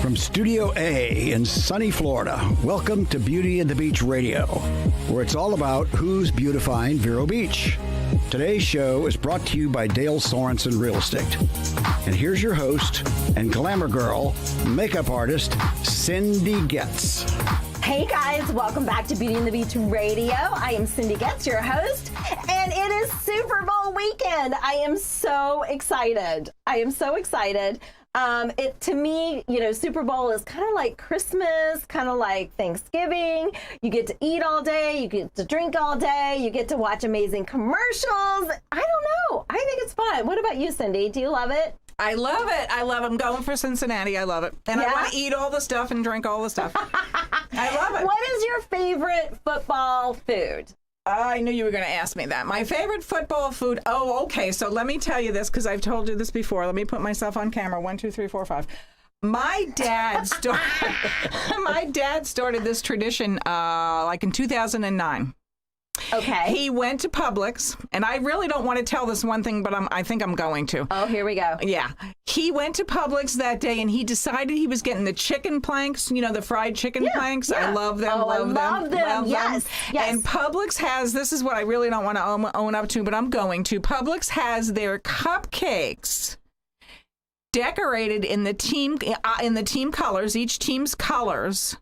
From Studio A in sunny Florida, welcome to Beauty and the Beach Radio, where it's all about who's beautifying Vero Beach. Today's show is brought to you by Dale Sorensen Real Estate. And here's your host and glamour girl, makeup artist, Cindy Goetz. Hey guys, welcome back to Beauty and the Beach Radio. I am Cindy Goetz, your host, and it is Super Bowl weekend. I am so excited. To me, Super Bowl is kind of like Christmas, kind of like Thanksgiving. You get to eat all day, you get to drink all day, you get to watch amazing commercials. I don't know. I think it's fun. What about you, Cindy? Do you love it? I love it. I'm going for Cincinnati. I love it. And I want to eat all the stuff and drink all the stuff. I love it. What is your favorite football food? I knew you were going to ask me that. My favorite football food. Oh, okay. So let me tell you this because I've told you this before. Let me put myself on camera. 1, 2, 3, 4, 5. My dad started this tradition like in 2009. Okay. He went to Publix, and I really don't want to tell this one thing, but I think I'm going to. Oh, here we go. Yeah. He went to Publix that day, and he decided he was getting the chicken planks, the fried chicken planks. Yeah. I love them. Oh, love them. Love yes. them. Yes. And Publix has, this is what I really don't want to own up to, but I'm going to. Publix has their cupcakes decorated in the team colors, each team's colors,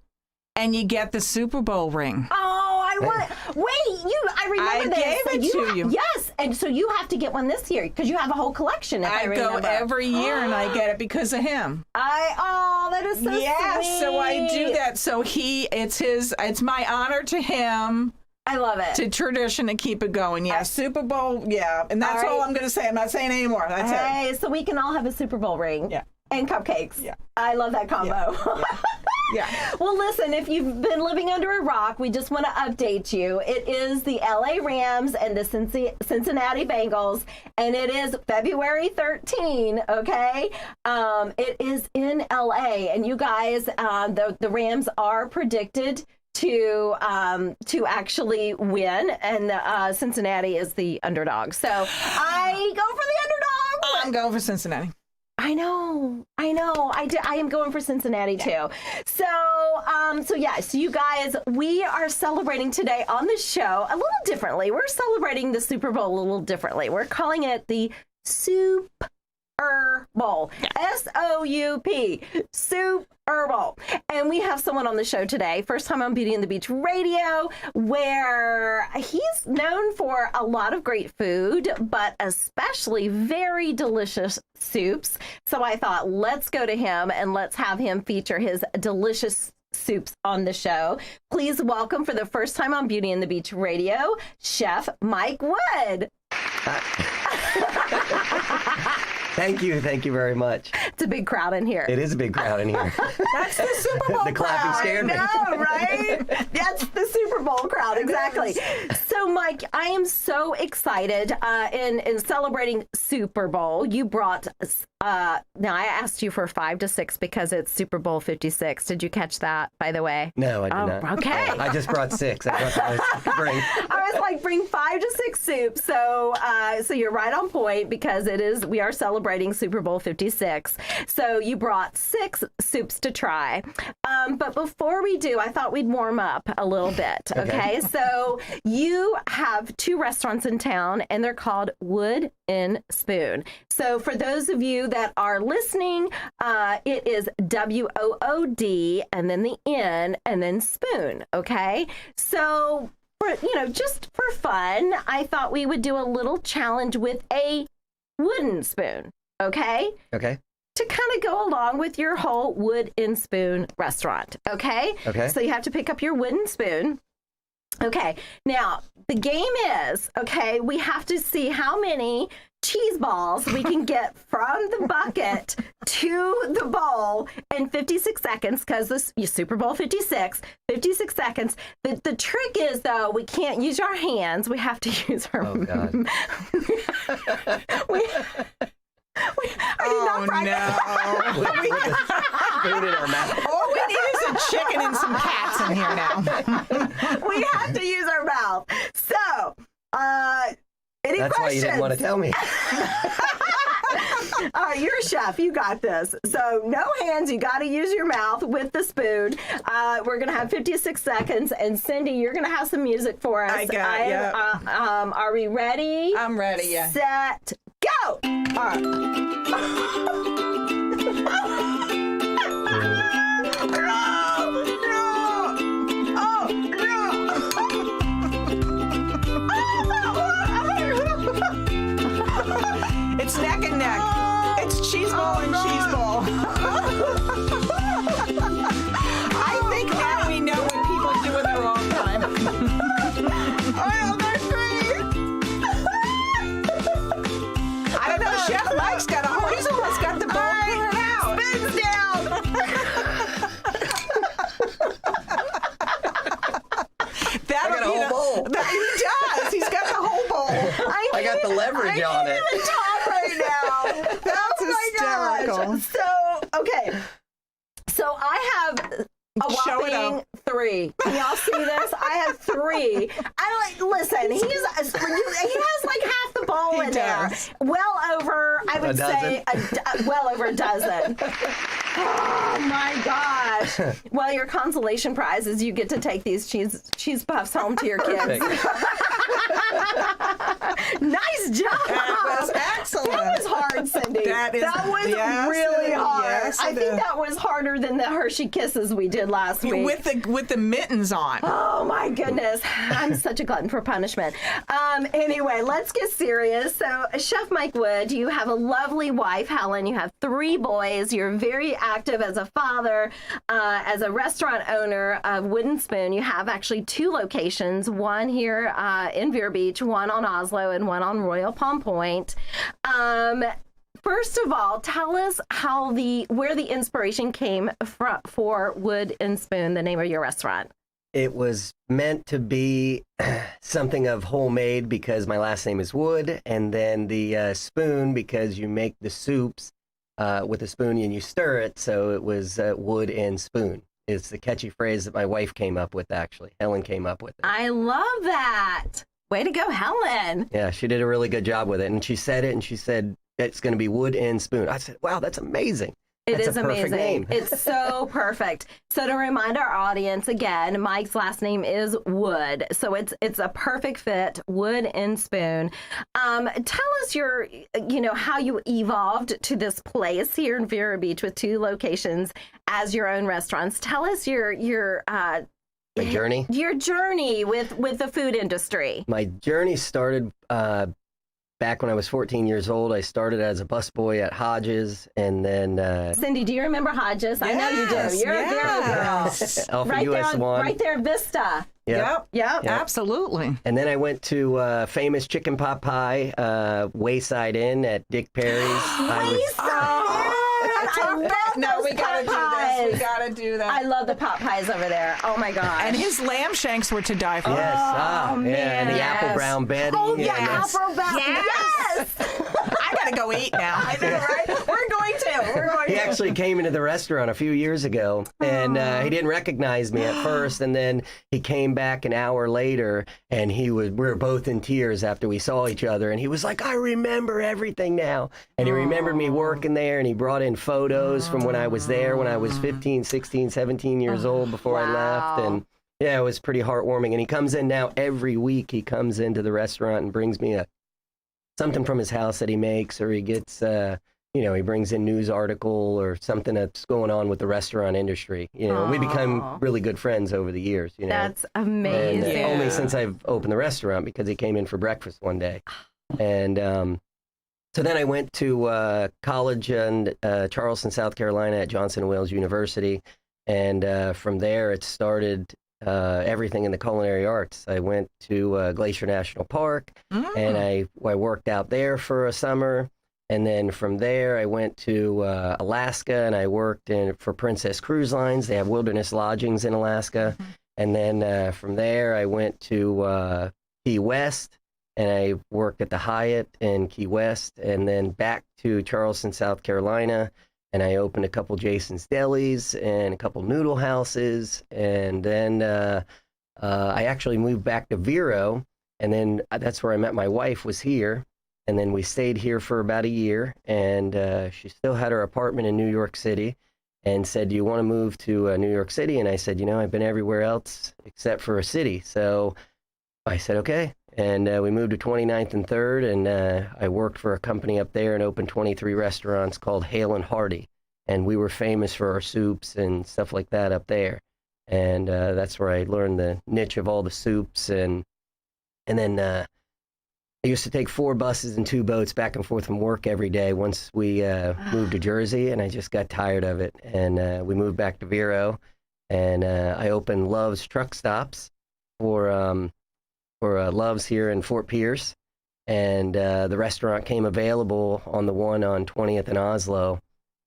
and you get the Super Bowl ring. Oh, I want it. Wait, I remember this. I gave it to you. Yes, and so you have to get one this year because you have a whole collection. If I remember. Go every year and I get it because of him. That is so sweet. So I do that. So it's my honor to him. I love it. To tradition to keep it going. Yeah, Super Bowl, yeah. And that's all I'm going to say. I'm not saying anymore. That's it. Hey, so we can all have a Super Bowl ring. Yeah. And cupcakes. Yeah. I love that combo. Yeah. Well, listen, if you've been living under a rock, we just want to update you. It is the LA Rams and the Cincinnati Bengals, and it is February 13, okay? It is in LA, and you guys, the Rams are predicted to actually win, and Cincinnati is the underdog. So I go for the underdog. I'm going for Cincinnati. I know. I am going for Cincinnati too. So you guys, we are celebrating today on the show a little differently. We're celebrating the Super Bowl a little differently. We're calling it the Super Bowl. S-O-U-P. Super Bowl. And we have someone on the show today, first time on Beauty and the Beach Radio, where he's known for a lot of great food, but especially very delicious soups. So I thought, let's go to him and let's have him feature his delicious soups on the show. Please welcome for the first time on Beauty and the Beach Radio, Chef Mike Wood. Thank you very much. It's a big crowd in here. It is a big crowd in here. That's the Super Bowl The clapping scared me. I know, right? That's the Super Bowl crowd, exactly. So, Mike, I am so excited in celebrating Super Bowl. You brought, now I asked you for 5 to 6 because it's Super Bowl 56. Did you catch that, by the way? No, I did not. Okay. I just brought 6. I thought that was great. I was like, bring 5 to 6 soups. So you're right on point because we are celebrating Super Bowl 56. So you brought 6 soups to try. But before we do, I thought we'd warm up a little bit. Okay. So you have 2 restaurants in town and they're called Wood and Spoon. So for those of you that are listening, it is WOOD and then the N and then Spoon. Okay. So just for fun, I thought we would do a little challenge with a wooden spoon. Okay? Okay. To kind of go along with your whole Wood and Spoon restaurant. Okay? Okay. So you have to pick up your wooden spoon. Okay. Now, the game is, we have to see how many cheese balls we can get from the bucket to the bowl in 56 seconds, because this Super Bowl 56 seconds. The trick is, though, we can't use our hands. We have to use our... Oh, God. Are you not practicing? With a spoon in our mouth. All we need is a chicken and some cats in here now. We have to use our mouth. So, any That's questions? why you didn't want to tell me. All right, you're a chef. You got this. So no hands. You got to use your mouth with the spoon. We're going to have 56 seconds. And Cindy, you're going to have some music for us. Are we ready? I'm ready, yeah. Set, go. All right. It's neck and neck. It's cheese ball and cheese ball. I think now we know when people do it the wrong time. I don't know. Chef Mike's got a whole. He's almost got the bowl cleared out. Spins down. That'll I got a whole bowl. He does. He's got the whole bowl. I got the leverage on it. That's hysterical. Gosh. So, okay. So I have a Show it whopping up. 3. Can y'all see this? I have 3. Listen, he has like half the bowl He in does. there. Well over, I would A say, well over a dozen. Oh my gosh. Well, your consolation prize is you get to take these cheese puffs home to your kids. Perfect. Nice job. That was excellent. That was hard, Cindy. That was really hard. Yes, I it think is. that was harder than the Hershey Kisses we did last week. With the mittens on. Oh my goodness. I'm such a glutton for punishment. Anyway, let's get serious. So, Chef Mike Wood, you have a lovely wife, Helen. You have 3 boys. You're very active as a father, as a restaurant owner of Wooden Spoon. You have actually 2 locations, one here in Vero Beach, one on Oslo, and one on Royal Palm Point. First of all, tell us where the inspiration came for Wood and Spoon, the name of your restaurant. It was meant to be something of homemade because my last name is Wood, and then the spoon because you make the soups with a spoon and you stir it. So it was Wood and Spoon. It's the catchy phrase that my wife came up with, actually. Helen came up with it. I love that. Way to go, Helen. Yeah, she did a really good job with it. And she said it, and she said, it's going to be Wood and Spoon. I said, wow, that's amazing. It That's is a perfect amazing. name. It's so perfect. So to remind our audience again, Mike's last name is Wood. So it's a perfect fit, Wood and Spoon. Tell us how you evolved to this place here in Vero Beach with 2 locations as your own restaurants. Tell us your My journey? Your journey with the food industry. My journey started back when I was 14 years old. I started as a busboy at Hodges, and then Cindy, do you remember Hodges? I know you do. You're a Vero girl. Alpha US 1. Right there, Vista. Yep. Yep. Absolutely. And then I went to famous chicken pot pie, Wayside Inn at Dick Perry's. We gotta do this. We gotta do that. I love the pot pies over there. Oh my gosh. And his lamb shanks were to die for. Yes, man, and the yes. apple brown Betty. Oh yeah, and apple brown. Yes. I gotta go eat now. I know, right? We're going to. He actually came into the restaurant a few years ago, and he didn't recognize me at first, and then he came back an hour later, and we were both in tears after we saw each other, and he was like, I remember everything now. And he remembered me working there, and he brought in photos from when I was there, when I was 15, 16, 17 years old before I left, and yeah, it was pretty heartwarming. And he comes in now every week. He comes into the restaurant and brings me something from his house that he makes, or he gets, he brings in news article or something that's going on with the restaurant industry. We become really good friends over the years. That's amazing. And only since I've opened the restaurant, because he came in for breakfast one day, and so then I went to college in Charleston, South Carolina, at Johnson & Wales University, and from there it started. Everything in the culinary arts. I went to Glacier National Park, and I worked out there for a summer, and then from there I went to Alaska, and I worked for Princess Cruise Lines. They have wilderness lodgings in Alaska, and then from there I went to Key West, and I worked at the Hyatt in Key West, and then back to Charleston, South Carolina. And I opened a couple Jason's Delis and a couple noodle houses. And then I actually moved back to Vero. And then that's where I met my wife, was here. And then we stayed here for about a year, and she still had her apartment in New York City and said, do you want to move to New York City? And I said, I've been everywhere else except for a city. So I said, okay. And we moved to 29th and 3rd, and I worked for a company up there and opened 23 restaurants called Hale and Hardy. And we were famous for our soups and stuff like that up there. And that's where I learned the niche of all the soups. And then I used to take 4 buses and 2 boats back and forth from work every day once we moved to Jersey, and I just got tired of it. And we moved back to Vero, and I opened Love's Truck Stops for Love's here in Fort Pierce. And the restaurant came available on the one on 20th and Oslo.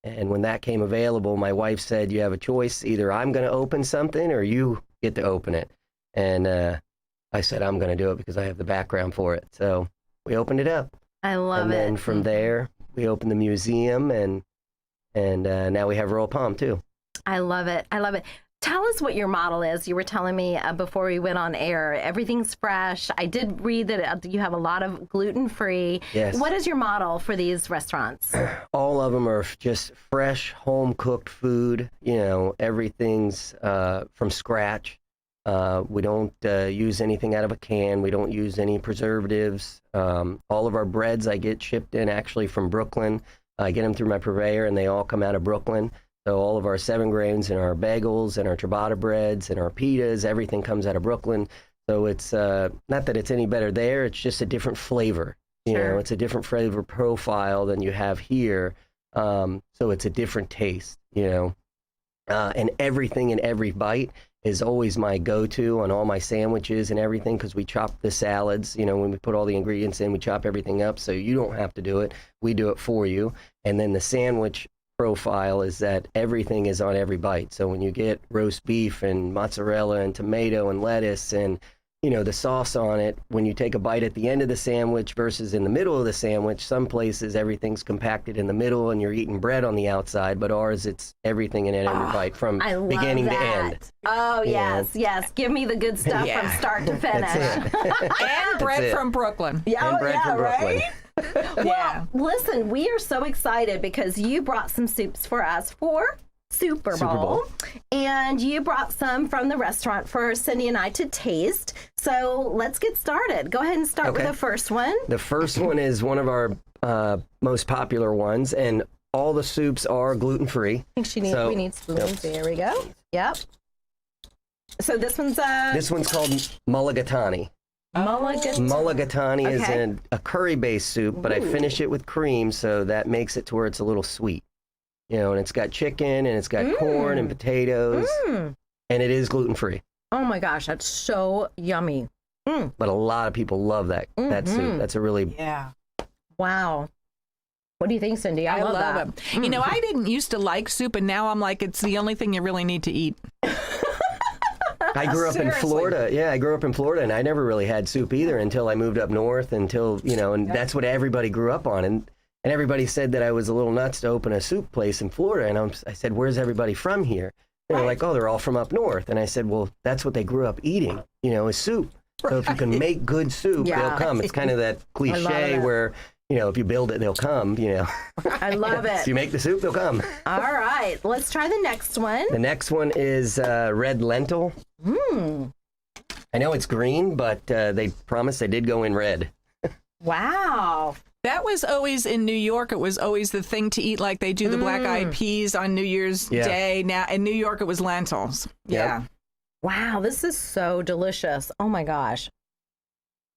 And when that came available, my wife said, you have a choice. Either I'm going to open something or you get to open it. And I said, I'm going to do it because I have the background for it. So we opened it up. I love it. And then from there, we opened the museum, and now we have Royal Palm, too. I love it. I love it. Tell us what your model is. You were telling me before we went on air, everything's fresh. I did read that you have a lot of gluten-free. Yes. What is your model for these restaurants? All of them are just fresh, home-cooked food. Everything's from scratch. We don't use anything out of a can. We don't use any preservatives. All of our breads I get shipped in actually from Brooklyn. I get them through my purveyor, and they all come out of Brooklyn. So all of our 7 grains and our bagels and our ciabatta breads and our pitas, everything comes out of Brooklyn. So it's not that it's any better there. It's just a different flavor. It's a different flavor profile than you have here. So it's a different taste, and everything in every bite is always my go-to on all my sandwiches and everything, because we chop the salads, when we put all the ingredients in, we chop everything up, so you don't have to do it. We do it for you. And then the sandwich profile is that everything is on every bite. So when you get roast beef and mozzarella and tomato and lettuce and the sauce on it, when you take a bite at the end of the sandwich versus in the middle of the sandwich, some places everything's compacted in the middle and you're eating bread on the outside, but ours, it's everything in every bite from beginning to end. Oh, yes. Give me the good stuff from start to finish. And bread from Brooklyn. And bread from Brooklyn. Right? Well, listen, we are so excited because you brought some soups for us for Super Bowl. And you brought some from the restaurant for Cindy and I to taste. So let's get started. Go ahead and start with the first one. The first one is one of our most popular ones, and all the soups are gluten-free. I think we need spoons. There we go. Yep. So this one's called Mulligatawny. Mulligatawny is a curry-based soup, but I finish it with cream, so that makes it to where it's a little sweet. And it's got chicken, and it's got corn and potatoes, and it is gluten-free. Oh my gosh, that's so yummy. But a lot of people love that soup. That's a really... Wow. What do you think, Cindy? I love that. It. I didn't used to like soup, and now I'm like, it's the only thing you really need to eat. I grew up in Florida. Yeah, I grew up in Florida, and I never really had soup either until I moved up north, and that's what everybody grew up on. And everybody said that I was a little nuts to open a soup place in Florida. And I said, where's everybody from here? And they're like, oh, they're all from up north. And I said, well, that's what they grew up eating, is soup. So if you can make good soup, they'll come. It's kind of that cliche where, if you build it, they'll come, I love it. If you make the soup, they'll come. All right. Let's try the next one. The next one is red lentil. I know it's green, but they promised they did go in red. Wow. That was always in New York. It was always the thing to eat, like they do the black-eyed peas on New Year's Day. Now in New York, it was lentils. Yeah. Wow, this is so delicious. Oh my gosh.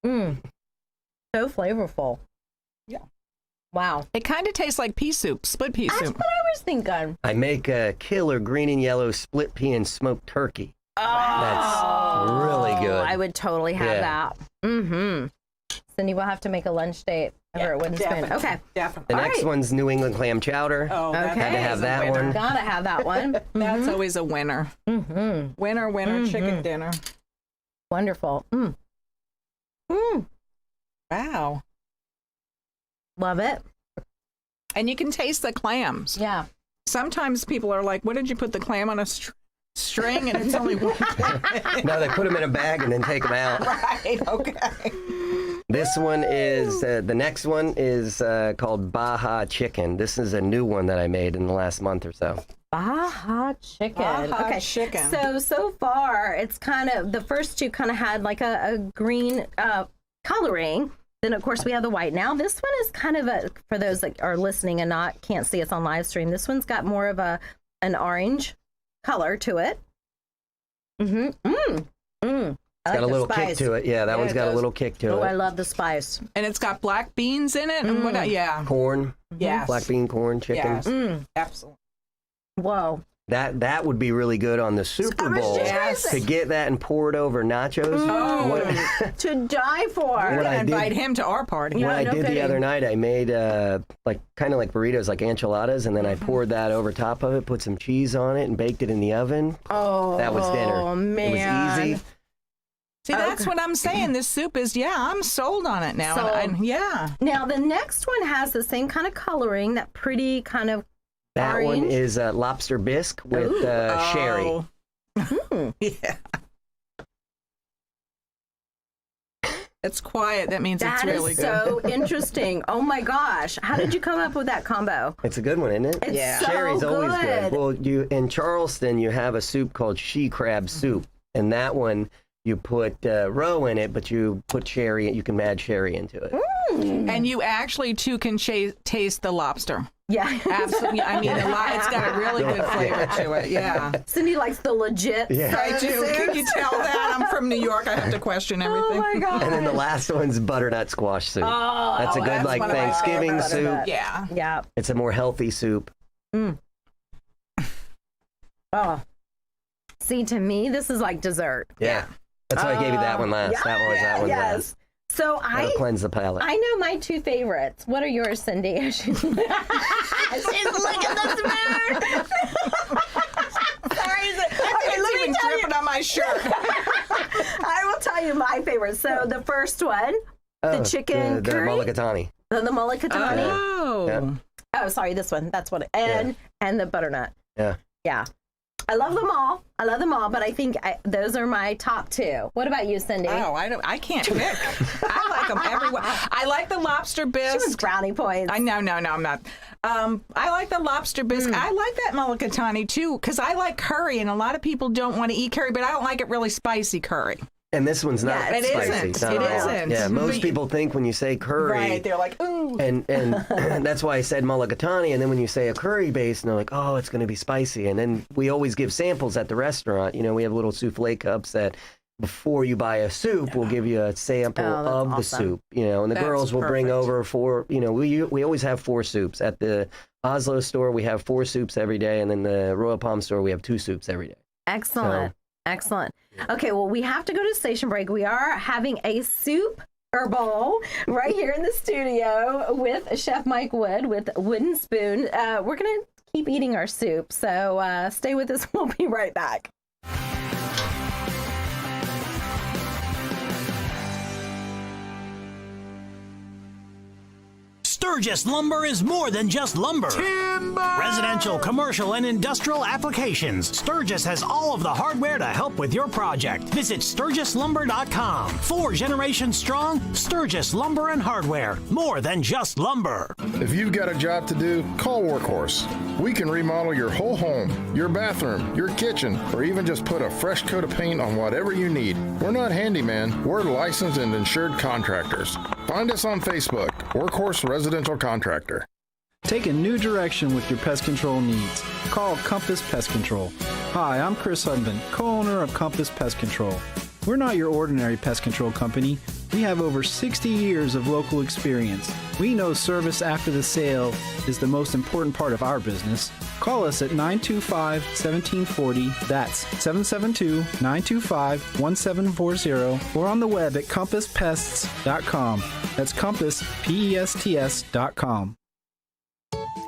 So flavorful. Yeah. Wow. It kind of tastes like pea soup, split pea soup. That's what I was thinking. I make a killer green and yellow split pea and smoked turkey. Oh, that's really good. I would totally have that. Cindy, we'll have to make a lunch date over at Wooden Spoon. Okay. Definitely. The next one's New England clam chowder. Oh, okay. Had to have that one. Gotta have that one. That's always a winner. Winner, chicken dinner. Wonderful. Wow. Love it. And you can taste the clams. Yeah. Sometimes people are like, what did you put the clam on a string? And it's only one. No, they put them in a bag and then take them out. Right, okay. This one is, the next one is called Baja Chicken. This is a new one that I made in the last month or so. Baja Chicken. Baja Chicken. So far, it's kind of, the first two kind of had like a green coloring. Then, of course, we have the white. Now, this one is kind of for those that are listening and can't see us on live stream, this one's got more of an orange color to it. It's got a little kick to it. Yeah, that one's got a little kick to it. Oh, I love the spice. And it's got black beans in it. And what? Yeah. Corn. Yes. Black bean, corn, chicken. Yes. Absolutely. Whoa. That would be really good on the Super Bowl. To get that and pour it over nachos. To die for. We're going to invite him to our party. What I did the other night, I made kind of like burritos, like enchiladas, and then I poured that over top of it, put some cheese on it, and baked it in the oven. Oh, that was dinner. Oh, man. It was easy. See, that's what I'm saying. This soup is, I'm sold on it now. Yeah. Now, the next one has the same kind of coloring, that pretty kind of That orange. one is Lobster Bisque with sherry. Yeah. It's quiet. That means it's really good. That is so interesting. Oh, my gosh. How did you come up with that combo? It's a good one, isn't it? It's so Sherry's always good. good. Well, in Charleston, you have a soup called she crab soup, and that one, you put roe in it, but you put sherry. You can add sherry into it. And you actually, too, can taste the lobster. Yeah. Absolutely. I mean, it's got a really good flavor to it. Yeah. Cindy likes the legit. Yeah. I do. Can you tell that? I'm from New York. I have to question everything. Oh, my God. And then the last one's butternut squash soup. That's a good that's one of my Thanksgiving favorites. soup. Yeah. Yeah. It's a more healthy soup. Oh. See, to me, this is like dessert. Yeah. That's why I gave you that one last. That one last. So That'll cleanse the palate. I know my two favorites. What are yours, Cindy? She's looking at the spoon. Sorry. Okay, let me tell you. Dripping on my shirt. I will tell you my favorite. So the first one, the chicken the curry. Mulligatawny. The mulligatawny. Oh. Yeah. Oh, sorry, this one. That's what it. And the butternut. Yeah. Yeah. I love them all. But I think those are my top two. What about you, Cindy? Oh, I can't pick. I like them everywhere. I like the Lobster She was Bisque. brownie points. No, I'm not. I like the Lobster Bisque. I like that Mulligatawny, too, because I like curry, and a lot of people don't want to eat curry, but I don't like it really spicy curry. And this one's not it spicy. isn't. Not It at all. isn't. Yeah, most people think when you say curry, Right, they're like, ooh. and that's why I said mulligatawny. And then when you say a curry base, and they're like, oh, it's going to be spicy. And then we always give samples at the restaurant. You know, we have little souffle cups that before you buy a soup, we'll give you a sample of the soup. You know, and the girls will bring over we always have 4 soups. At the Oslo store, we have 4 soups every day. And then the Royal Palm store, we have 2 soups every day. Excellent. Excellent. Okay, well, we have to go to station break. We are having a soup bowl right here in the studio with Chef Mike Wood with Wooden Spoon. We're going to keep eating our soup, so stay with us. We'll be right back. Sturgis Lumber is more than just lumber. Timber! Residential, commercial, and industrial applications. Sturgis has all of the hardware to help with your project. Visit SturgisLumber.com. 4 generations strong, Sturgis Lumber and Hardware. More than just lumber. If you've got a job to do, call Workhorse. We can remodel your whole home, your bathroom, your kitchen, or even just put a fresh coat of paint on whatever you need. We're not handyman. We're licensed and insured contractors. Find us on Facebook, Workhorse Residential Contractor. Take a new direction with your pest control needs. Call Compass Pest Control. Hi, I'm Chris Hudman, co-owner of Compass Pest Control. We're not your ordinary pest control company. We have over 60 years of local experience. We know service after the sale is the most important part of our business. Call us at 925-1740. That's 772-925-1740 or on the web at compasspests.com. That's compass, P-E-S-T-S.com.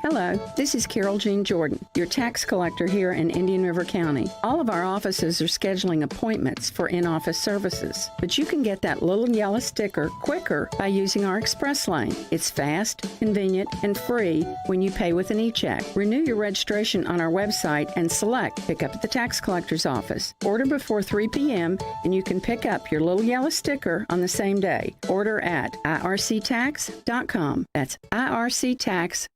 Hello, this is Carol Jean Jordan, your tax collector here in Indian River County. All of our offices are scheduling appointments for in-office services, but you can get that little yellow sticker quicker by using our Express Lane. It's fast, convenient, and free when you pay with an e-check. Renew your registration on our website and select Pick Up at the Tax Collector's Office. Order before 3 p.m. and you can pick up your little yellow sticker on the same day. Order at irctax.com. That's irctax.com.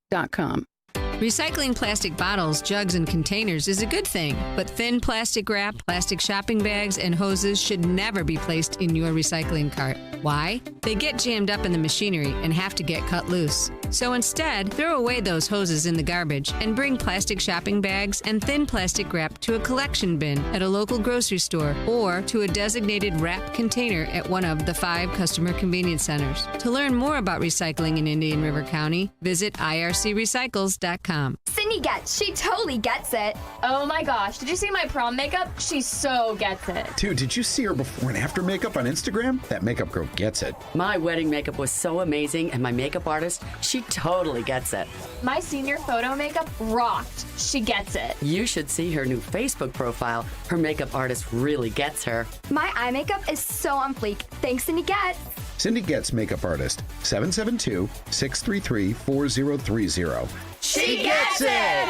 Recycling plastic bottles, jugs, and containers is a good thing, but thin plastic wrap, plastic shopping bags, and hoses should never be placed in your recycling cart. Why? They get jammed up in the machinery and have to get cut loose. So instead, throw away those hoses in the garbage and bring plastic shopping bags and thin plastic wrap to a collection bin at a local grocery store or to a designated wrap container at one of the 5 customer convenience centers. To learn more about recycling in Indian River County, visit ircrecycles.com. Cindy Goetz, she totally gets it. Oh my gosh, did you see my prom makeup? She so gets it. Dude, did you see her before and after makeup on Instagram? That makeup girl gets it. My wedding makeup was so amazing, and my makeup artist, she totally gets it. My senior photo makeup rocked. She gets it. You should see her new Facebook profile. Her makeup artist really gets her. My eye makeup is so on fleek. Thanks, Cindy Goetz. Cindy Goetz Makeup Artist, 772-633-4030. She gets it!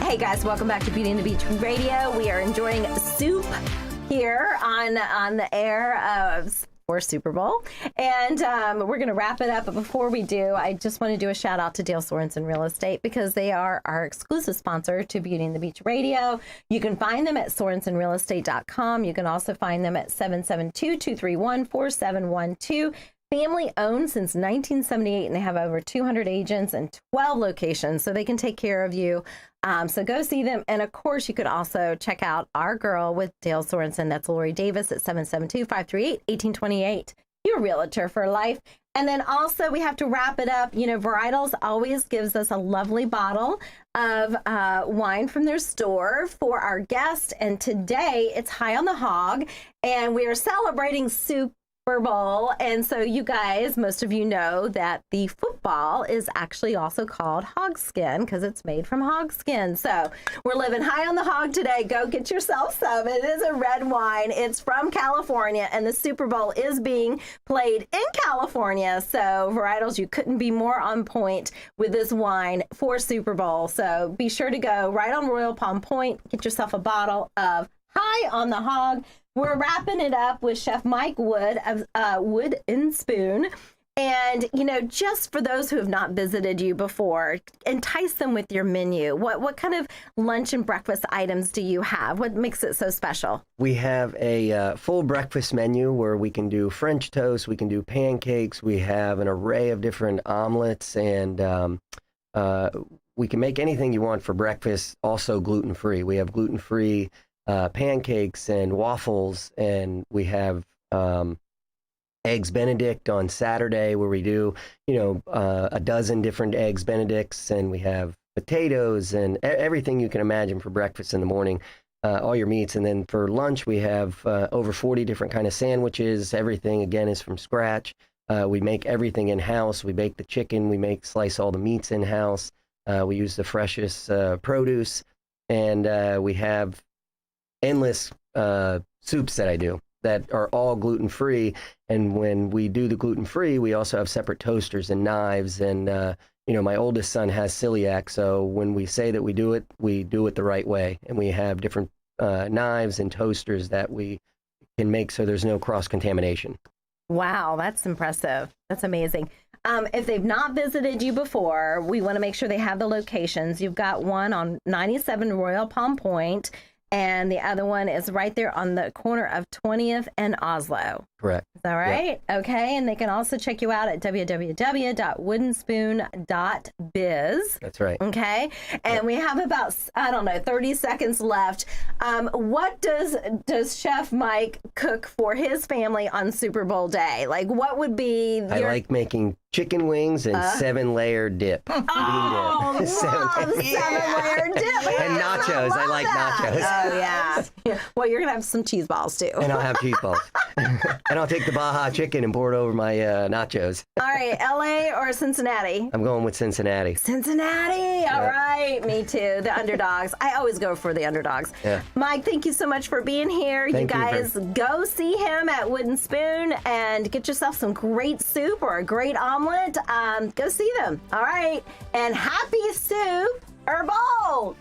Hey guys, welcome back to Beauty and the Beach Radio. We are enjoying soup here on the air for Super Bowl. And we're going to wrap it up. But before we do, I just want to do a shout out to Dale Sorensen Real Estate because they are our exclusive sponsor to Beauty and the Beach Radio. You can find them at sorensenrealestate.com. You can also find them at 772-231-4712. Family owned since 1978, and they have over 200 agents and 12 locations, so they can take care of you. So go see them. And of course, you could also check out our girl with Dale Sorensen. That's Lori Davis at 772-538-1828. You're a realtor for life. And then also we have to wrap it up. You know, Varietals always gives us a lovely bottle of wine from their store for our guest. And today it's High on the Hog, and we are celebrating Super Bowl. And so you guys, most of you know that the football is actually also called hog skin because it's made from hog skin. So we're living high on the hog today. Go get yourself some. It is a red wine. It's from California, and the Super Bowl is being played in California. So Varietals, you couldn't be more on point with this wine for Super Bowl. So be sure to go right on Royal Palm Point, get yourself a bottle of High on the Hog. We're wrapping it up with Chef Mike Wood of Wood and Spoon. And, you know, just for those who have not visited you before, entice them with your menu. What kind of lunch and breakfast items do you have? What makes it so special? We have a full breakfast menu where we can do French toast, we can do pancakes, we have an array of different omelets, and we can make anything you want for breakfast, also gluten-free. We have gluten-free pancakes and waffles, and we have Eggs Benedict on Saturday where we do, you know, a dozen different Eggs Benedicts, and we have potatoes and everything you can imagine for breakfast in the morning, all your meats. And then for lunch, we have over 40 different kind of sandwiches. Everything, again, is from scratch. We make everything in-house. We bake the chicken. We slice all the meats in-house. We use the freshest produce, and we have endless soups that I do that are all gluten-free. And when we do the gluten-free, we also have separate toasters and knives. And, you know, my oldest son has celiac, so when we say that we do it the right way. And we have different knives and toasters that we can make so there's no cross-contamination. Wow, that's impressive. That's amazing. If they've not visited you before, we want to make sure they have the locations. You've got one on 97 Royal Palm Point, and the other one is right there on the corner of 20th and Oslo. Correct. Is that right? Yep. Okay. And they can also check you out at www.woodandspoon.biz. That's right. Okay. And we have about, 30 seconds left. What does Chef Mike cook for his family on Super Bowl day? Like, what would be I like making chicken wings and 7-layer dip. Oh, dip. 7-layer dip. And nachos. I like nachos. Oh, yeah. Well, you're going to have some cheese balls, too. And I'll have cheese balls. And I'll take the Baja Chicken and pour it over my nachos. All right, LA or Cincinnati? I'm going with Cincinnati. Cincinnati. All right, me too. The underdogs. I always go for the underdogs. Yeah. Mike, thank you so much for being here. Thank you you guys go see him at Wooden Spoon and get yourself some great soup or a great omelet. Go see them. All right. And happy soup or bowl.